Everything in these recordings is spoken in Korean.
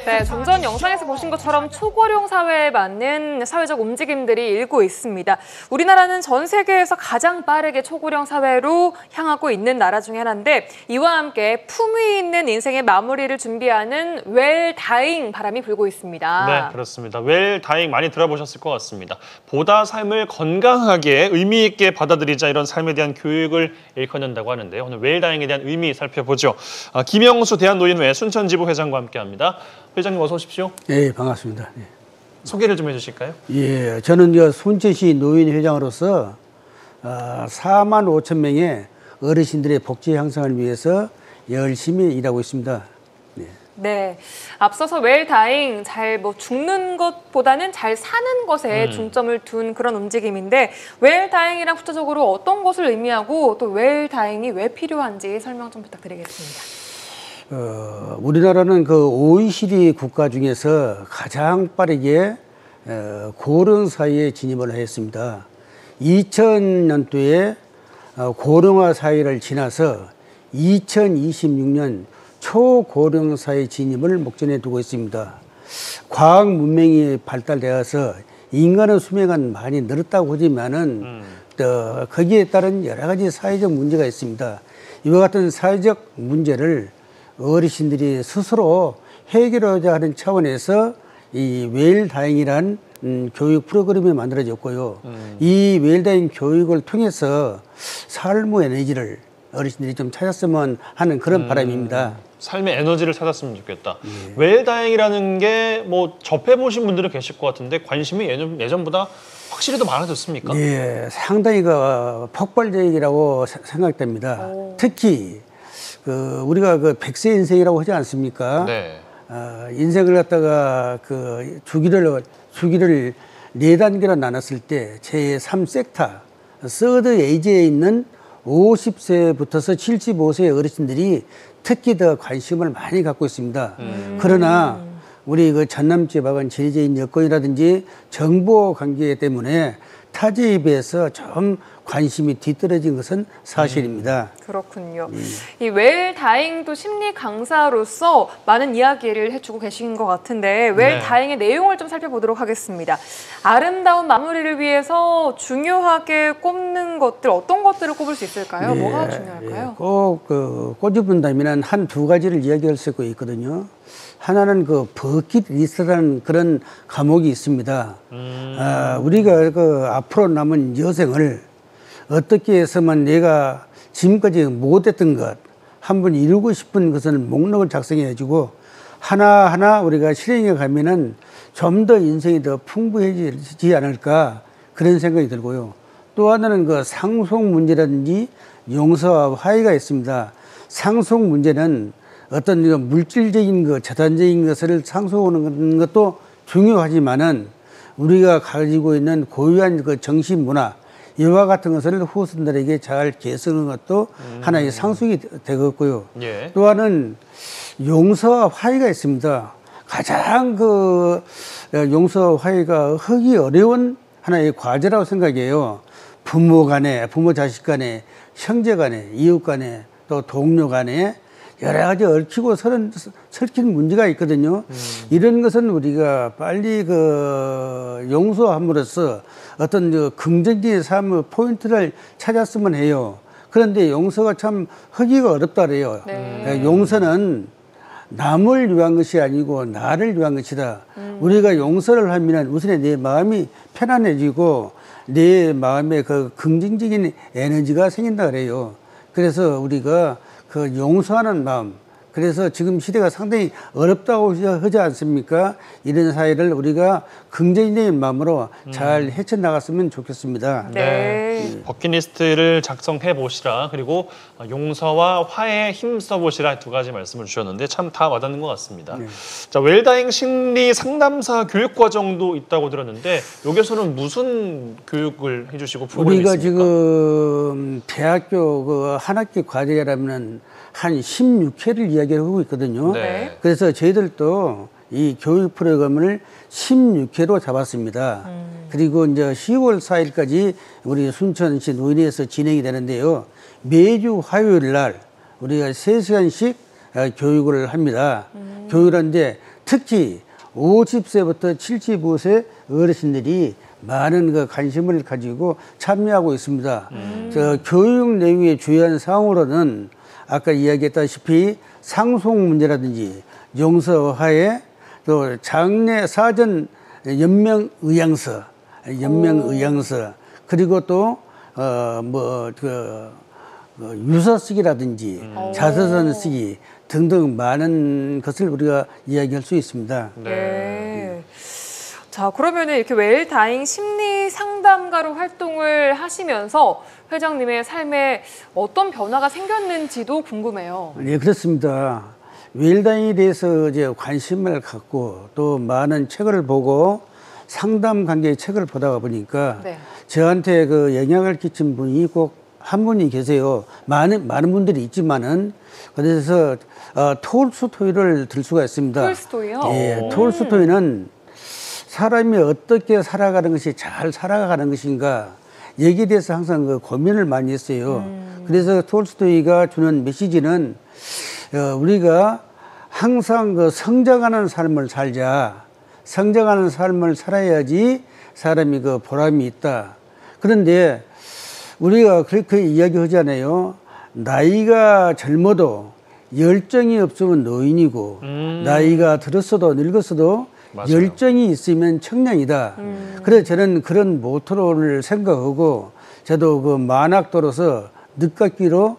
네, 좀 전 영상에서 보신 것처럼 초고령 사회에 맞는 사회적 움직임들이 일고 있습니다. 우리나라는 전 세계에서 가장 빠르게 초고령 사회로 향하고 있는 나라 중에 하나인데 이와 함께 품위 있는 인생의 마무리를 준비하는 웰다잉 바람이 불고 있습니다. 네, 그렇습니다. 웰다잉 많이 들어보셨을 것 같습니다. 보다 삶을 건강하게 의미 있게 받아들이자 이런 삶에 대한 교육을 일컫는다고 하는데요. 오늘 웰다잉에 대한 의미 살펴보죠. 김영수 대한노인회 순천지부 회장과 함께합니다. 회장님 어서 오십시오. 네, 반갑습니다. 네. 소개를 좀 해주실까요? 예, 저는 순천시 노인회장으로서 4만 5천 명의 어르신들의 복지 향상을 위해서 열심히 일하고 있습니다. 네. 네, 앞서서 웰다잉 잘 죽는 것보다는 잘 사는 것에 중점을 둔 그런 움직임인데 웰다잉이랑 구체적으로 어떤 것을 의미하고 또 웰다잉이 왜 필요한지 설명 좀 부탁드리겠습니다. 우리나라는 그 OECD 국가 중에서 가장 빠르게 고령 사회에 진입을 했습니다. 2000년도에 고령화 사회를 지나서 2026년 초고령 사회 진입을 목전에 두고 있습니다. 과학 문명이 발달되어서 인간의 수명은 많이 늘었다고 하지만은 거기에 따른 여러 가지 사회적 문제가 있습니다. 이와 같은 사회적 문제를 어르신들이 스스로 해결하자 하는 차원에서 이 웰다잉이란 교육 프로그램이 만들어졌고요. 이 웰다잉 교육을 통해서 삶의 에너지를 어르신들이 좀 찾았으면 하는 그런 바람입니다. 삶의 에너지를 찾았으면 좋겠다. 예. 웰다잉이라는 게 접해보신 분들은 계실 것 같은데 관심이 예전보다 확실히 더 많아졌습니까? 예, 상당히 폭발적이라고 생각됩니다. 특히 우리가 100세 인생이라고 하지 않습니까? 네. 인생을 갖다가 주기를 4단계로 나눴을 때 제3섹터, 서드 에이지에 있는 50세부터서 75세의 어르신들이 특히 더 관심을 많이 갖고 있습니다. 그러나 우리 전남 지방은 제재인 여건이라든지 정보 관계 때문에 타지에 비해서 좀 관심이 뒤떨어진 것은 사실입니다. 그렇군요. 이 웰다잉도 심리 강사로서 많은 이야기를 해주고 계신 것 같은데 웰다잉의 내용을 좀 살펴보도록 하겠습니다. 아름다운 마무리를 위해서 중요하게 꼽는 것들 어떤 것들을 꼽을 수 있을까요? 네, 뭐가 중요할까요? 꼭 꼬집은다면 한 두 가지를 이야기할 수 있거든요. 하나는 버킷리스트라는 그런 과목이 있습니다. 우리가 앞으로 남은 여생을 어떻게 해서만 내가 지금까지 못했던 것, 한번 이루고 싶은 것을 목록을 작성해가지고 하나하나 우리가 실행해 가면은 좀 더 인생이 더 풍부해지지 않을까 그런 생각이 들고요. 또 하나는 상속 문제라든지 용서와 화해가 있습니다. 상속 문제는 어떤 물질적인 재산적인 것을 상속하는 것도 중요하지만은 우리가 가지고 있는 고유한 정신 문화 이와 같은 것을 후손들에게 잘 계승하는 것도 하나의 상속이 되겠고요. 예. 또 하나는 용서와 화해가 있습니다. 가장 용서와 화해가 하기 어려운 하나의 과제라고 생각해요. 부모 간에, 부모 자식 간에, 형제 간에, 이웃 간에, 또 동료 간에 여러 가지 얽히고 설킨 문제가 있거든요. 이런 것은 우리가 빨리 용서함으로써 어떤 긍정적인 삶의 포인트를 찾았으면 해요. 그런데 용서가 참 하기가 어렵다 그래요. 네. 용서는 남을 위한 것이 아니고 나를 위한 것이다. 우리가 용서를 하면 우선 내 마음이 편안해지고 내 마음에 긍정적인 에너지가 생긴다 그래요. 그래서 우리가 용서하는 마음, 그래서 지금 시대가 상당히 어렵다고 하지 않습니까? 이런 사회를 우리가 긍정적인 마음으로 잘 헤쳐나갔으면 좋겠습니다. 네. 버킷리스트를 작성해 보시라. 그리고 용서와 화해에 힘써 보시라. 두 가지 말씀을 주셨는데 참 다 와닿는 것 같습니다. 네. 자, 웰다잉 심리 상담사 교육 과정도 있다고 들었는데 여기서는 무슨 교육을 해주시고 프로그램이 우리가 있습니까? 지금 대학교 한 학기 과제라면 한 16회를 이야기를 하고 있거든요. 네. 그래서 저희들도 이 교육 프로그램을 16회로 잡았습니다. 그리고 이제 10월 4일까지 우리 순천시 노인회에서 진행이 되는데요. 매주 화요일 날 우리가 3시간씩 교육을 합니다. 교육을 하는데 특히 50세부터 75세 어르신들이 많은 그 관심을 가지고 참여하고 있습니다. 저 교육 내용의 주요한 사항으로는 아까 이야기했다시피 상속 문제라든지 용서화해 또 장례 사전 연명의향서 그리고 또 유서 쓰기라든지 자서전 쓰기 등등 많은 것을 우리가 이야기할 수 있습니다. 네. 자, 그러면은 이렇게 웰다잉 심리 상담가로 활동을 하시면서 회장님의 삶에 어떤 변화가 생겼는지도 궁금해요. 네, 그렇습니다. 웰다잉에 대해서 이제 관심을 갖고 또 많은 책을 보고 상담 관계의 책을 보다가 보니까 네. 저한테 그 영향을 끼친 분이 꼭 한 분이 계세요. 많은 분들이 있지만은 그래서 톨스토이를 들 수가 있습니다. 톨스토이요? 예, 톨스토이는 사람이 어떻게 살아가는 것이 잘 살아가는 것인가 여기에 대해서 항상 그 고민을 많이 했어요. 그래서 톨스토이가 주는 메시지는 우리가 항상 그 성장하는 삶을 살자. 성장하는 삶을 살아야지 사람이 그 보람이 있다. 그런데 우리가 그렇게 이야기하잖아요. 나이가 젊어도 열정이 없으면 노인이고 나이가 들었어도 늙었어도 맞아요. 열정이 있으면 청년이다. 그래서 저는 그런 모토를 생각하고 저도 그 만학도로서 늦깎이로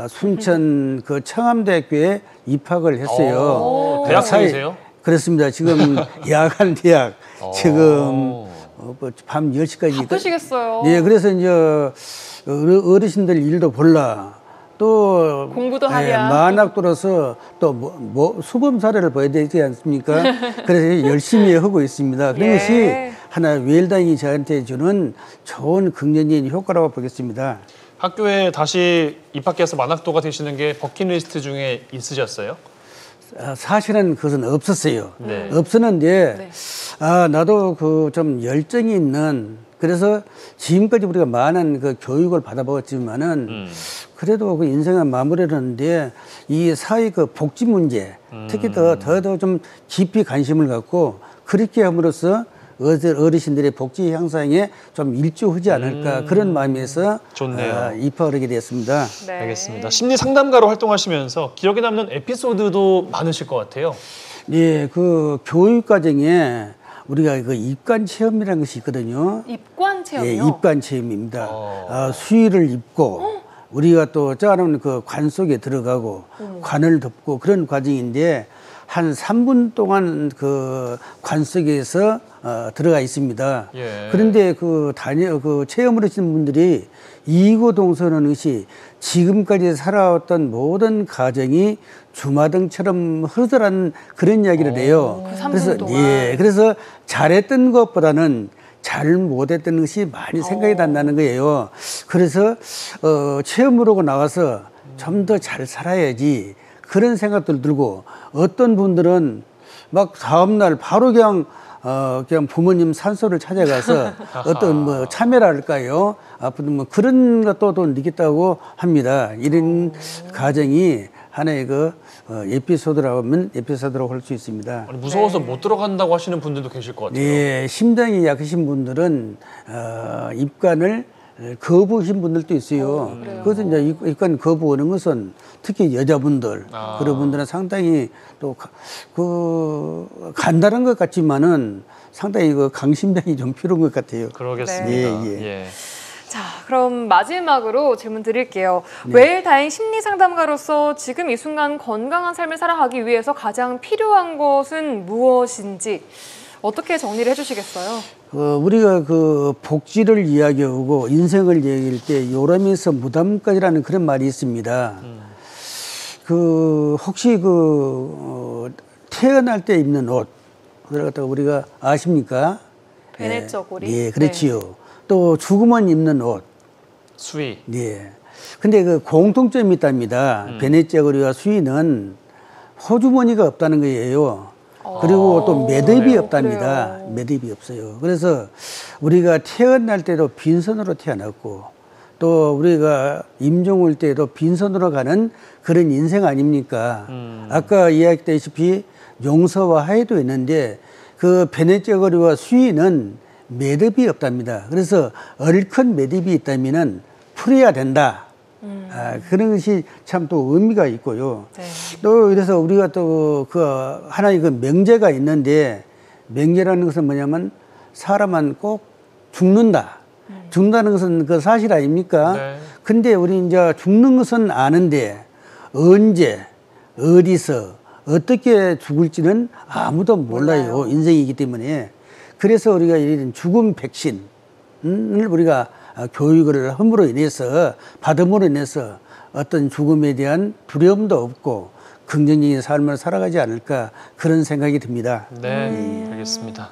순천 그 청암대학교에 입학을 했어요. 대학생이세요? 그렇습니다. 지금 야간 대학 지금 밤 10시까지. 바쁘시겠어요. 예, 그래서 이제 어르신들 일도 볼라. 또 공부도 하랴. 만학도로서 또 수범 사례를 보여야 되지 않습니까? 그래서 열심히 하고 있습니다. 그런 것이 하나 웰다잉이 저한테 주는 좋은 긍정적인 효과라고 보겠습니다. 학교에 다시 입학해서 만학도가 되시는 게 버킷리스트 중에 있으셨어요? 사실은 그것은 없었어요. 네. 없었는데 네. 나도 그 좀 열정이 있는 그래서 지금까지 우리가 많은 그 교육을 받아봤지만은 그래도 그 인생을 마무리를 하는데 이 사회 그 복지 문제 특히 더 좀 깊이 관심을 갖고 그렇게 함으로써 어르신들의 복지 향상에 좀 일조하지 않을까 그런 마음에서 좋네요. 입학을 하게 되었습니다. 네. 알겠습니다. 심리 상담가로 활동하시면서 기억에 남는 에피소드도 많으실 것 같아요. 예, 그 교육 과정에 우리가 그 입관 체험이라는 것이 있거든요. 입관 체험이요? 예, 입관 체험입니다. 수의를 입고 우리가 또 짜는 그 관 속에 들어가고 관을 덮고 그런 과정인데 한 3분 동안 그 관 속에서 들어가 있습니다. 예. 그런데 그 체험을 하시는 분들이 이고동서는 것이 지금까지 살아왔던 모든 가정이 주마등처럼 흐르더라는 그런 이야기를 해요. 그 3분 그래서 동안. 예, 그래서 잘했던 것보다는 잘 못했던 것이 많이 생각이 난다는 거예요. 그래서 체험을 하고 나와서 좀 더 잘 살아야지 그런 생각들 들고 어떤 분들은 막 다음날 바로 그냥 부모님 산소를 찾아가서 어떤 뭐 참여랄까요? 앞으로 뭐 그런 것도 또 느꼈다고 합니다. 이런 가정이 하나의 그 에피소드라고 할 수 있습니다. 아니, 무서워서 못 들어간다고 하시는 분들도 계실 것 같아요. 예, 심장이 약하신 분들은 입관을 거부하신 분들도 있어요. 그것은 이제 입관 거부하는 것은 특히 여자분들 그런 분들은 상당히 또 간단한 것 같지만은 상당히 그 강심장이 좀 필요한 것 같아요. 그러겠습니다. 예. 자, 그럼 마지막으로 질문 드릴게요. 웰다잉 심리 상담가로서 지금 이 순간 건강한 삶을 살아가기 위해서 가장 필요한 것은 무엇인지 어떻게 정리를 해주시겠어요? 우리가 그 복지를 이야기하고 인생을 이야기할 때 요람에서 무담까지라는 그런 말이 있습니다. 혹시 태어날 때 입는 옷, 그걸 갖다가 우리가 아십니까? 베네저고리. 예, 그렇지요. 또 죽으면 입는 옷. 수의. 예. 근데 그 공통점이 있답니다. 베네저고리와 수의는 호주머니가 없다는 거예요. 그리고 또 매듭이 없답니다. 매듭이 없어요. 그래서 우리가 태어날 때도 빈손으로 태어났고 또 우리가 임종 올 때도 빈손으로 가는 그런 인생 아닙니까? 아까 이야기했다시피 용서와 화해도 있는데 그 베네쩌거리와 수위는 매듭이 없답니다. 그래서 얼큰 매듭이 있다면은 풀어야 된다. 그런 것이 참 또 의미가 있고요. 네. 또 그래서 우리가 또 그 하나의 그 명제가 있는데 명제라는 것은 뭐냐면 사람은 꼭 죽는다. 죽는다는 것은 그 사실 아닙니까? 네. 근데 우리 이제 죽는 것은 아는데 언제, 어디서, 어떻게 죽을지는 아무도 몰라요. 인생이기 때문에. 그래서 우리가 이런 죽음 백신을 우리가 교육을 함으로 인해서, 받음으로 인해서 어떤 죽음에 대한 두려움도 없고 긍정적인 삶을 살아가지 않을까 그런 생각이 듭니다. 네, 알겠습니다.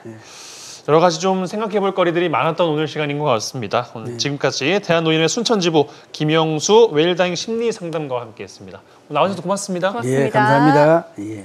여러 가지 좀 생각해 볼 거리들이 많았던 오늘 시간인 것 같습니다. 오늘 지금까지 대한노인회 순천지부 김영수 웰다잉 심리상담가와 함께했습니다. 나와주셔서 고맙습니다. 고맙습니다. 예, 감사합니다. 예.